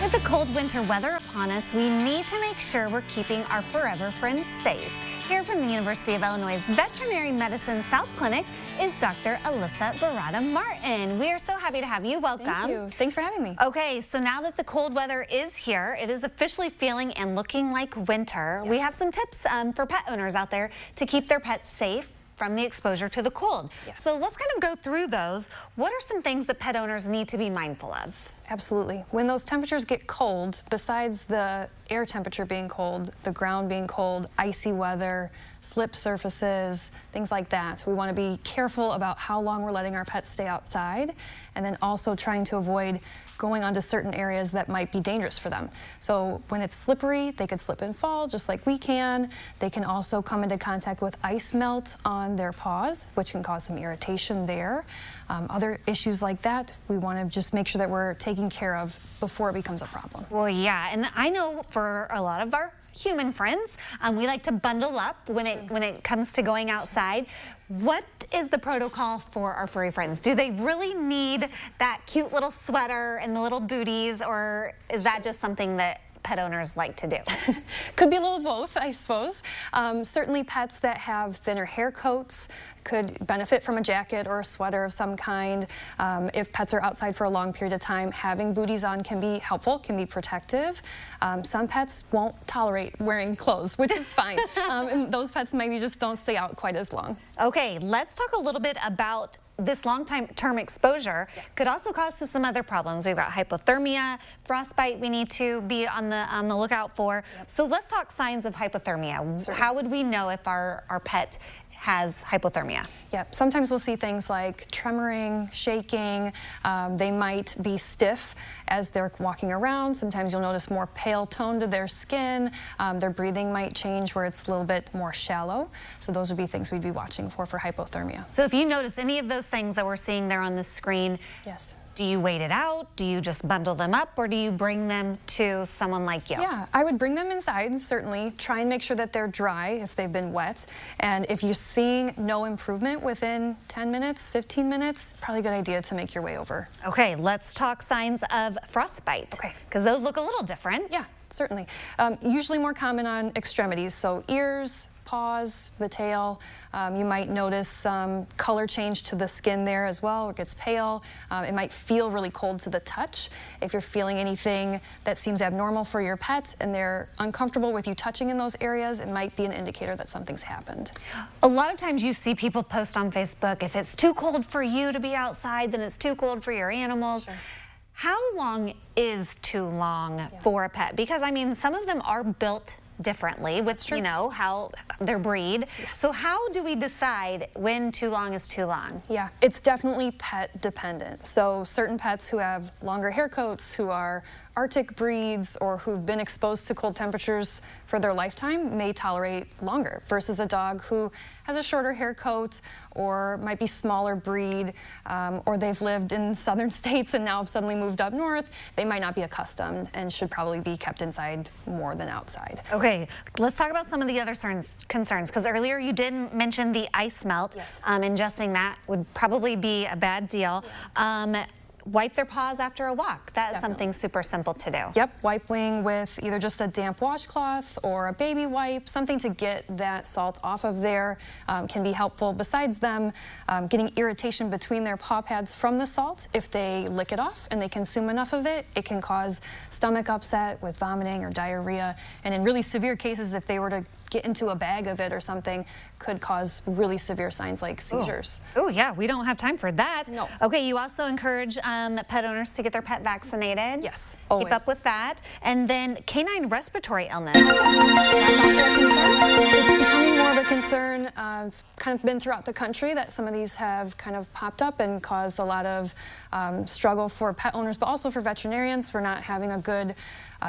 With the cold winter weather upon us, we need to make sure we're keeping our forever friends safe. Here from the University of Illinois Veterinary Medicine South Clinic is Dr. Alyssa Baratta-Martin. We are so happy to have you. Welcome. Thank you. Thanks for having me. Okay, so now that the cold weather is here, it is officially feeling and looking like winter. Yes. We have some tips for pet owners out there to keep their pets safe from the exposure to the cold. Yes. So let's kind of go through those. What are some things that pet owners need to be mindful of? Absolutely. When those temperatures get cold, besides the air temperature being cold, the ground being cold, icy weather, slip surfaces, things like that, we want to be careful about how long we're letting our pets stay outside, and then also trying to avoid going onto certain areas that might be dangerous for them. So when it's slippery, they could slip and fall just like we can. They can also come into contact with ice melt on their paws, which can cause some irritation there. Other issues like that, we want to just make sure that we're taking care of before it becomes a problem. Well, yeah, and I know for a lot of our human friends, we like to bundle up when it comes to going outside. What is the protocol for our furry friends? Do they really need that cute little sweater and the little booties, or is that just something that pet owners like to do? Could be a little both, I suppose. Certainly pets that have thinner hair coats could benefit from a jacket or a sweater of some kind. If pets are outside for a long period of time, having booties on can be helpful, can be protective. Some pets won't tolerate wearing clothes, which is fine. And those pets maybe just don't stay out quite as long. Okay, let's talk a little bit about this long-term exposure. Could also cause some other problems. We've got hypothermia, frostbite we need to be on the lookout for. Yep. So let's talk signs of hypothermia. Certainly. How would we know if our pet has hypothermia? Yeah, sometimes we'll see things like tremoring, shaking. They might be stiff as they're walking around. Sometimes you'll notice more pale tone to their skin. Their breathing might change where it's a little bit more shallow. So those would be things we'd be watching for hypothermia. So if you notice any of those things that we're seeing there on the screen, yes. Do you wait it out? Do you just bundle them up, or do you bring them to someone like you? Yeah, I would bring them inside, certainly. Try and make sure that they're dry if they've been wet. And if you're seeing no improvement within 10 minutes, 15 minutes, probably a good idea to make your way over. Okay, let's talk signs of frostbite. Okay. Because those look a little different. Yeah, certainly. Usually more common on extremities, so ears, paws, the tail. You might notice some color change to the skin there as well. It gets pale. It might feel really cold to the touch. If you're feeling anything that seems abnormal for your pet and they're uncomfortable with you touching in those areas, it might be an indicator that something's happened. A lot of times you see people post on Facebook, if it's too cold for you to be outside, then it's too cold for your animals. Sure. How long is too long for a pet? Because, I mean, some of them are built differently with, you know, how their breed. Yes. So how do we decide when too long is too long? Yeah, it's definitely pet dependent. So certain pets who have longer hair coats, who are Arctic breeds, or who've been exposed to cold temperatures for their lifetime may tolerate longer versus a dog who has a shorter hair coat or might be smaller breed, or they've lived in southern states and now have suddenly moved up north. They might not be accustomed and should probably be kept inside more than outside. Okay, let's talk about some of the other concerns, because earlier you did mention the ice melt. Yes. Ingesting that would probably be a bad deal. Yeah. Wipe their paws after a walk. That is something super simple to do. Yep, wiping with either just a damp washcloth or a baby wipe, something to get that salt off of there can be helpful. Besides them getting irritation between their paw pads from the salt, if they lick it off and they consume enough of it, it can cause stomach upset with vomiting or diarrhea. And in really severe cases, if they were to get into a bag of it or something, could cause really severe signs like seizures. Oh yeah, we don't have time for that. No. Okay, you also encourage pet owners to get their pet vaccinated. Yes, always. Keep up with that. And then canine respiratory illness. That's also a concern. It's becoming more of a concern. It's kind of been throughout the country that some of these have kind of popped up and caused a lot of struggle for pet owners, but also for veterinarians. We're not having a good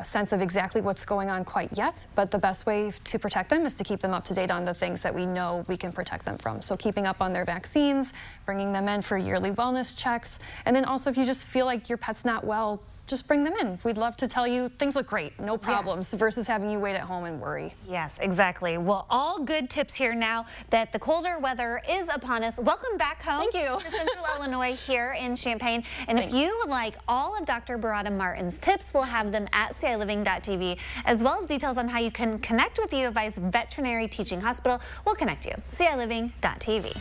sense of exactly what's going on quite yet, but the best way to protect them is to keep them up to date on the things that we know we can protect them from. So keeping up on their vaccines, bringing them in for yearly wellness checks, and then also if you just feel like your pet's not well, just bring them in. We'd love to tell you things look great, no problems, versus having you wait at home and worry. Yes, exactly. Well, all good tips here now that the colder weather is upon us. Welcome back home. Thank you. To Central Illinois here in Champaign. And if you would like all of Dr. Baratta-Martin's tips, we'll have them at CILiving.tv, as well as details on how you can connect with U of I's Veterinary Teaching Hospital. We'll connect you. CILiving.tv.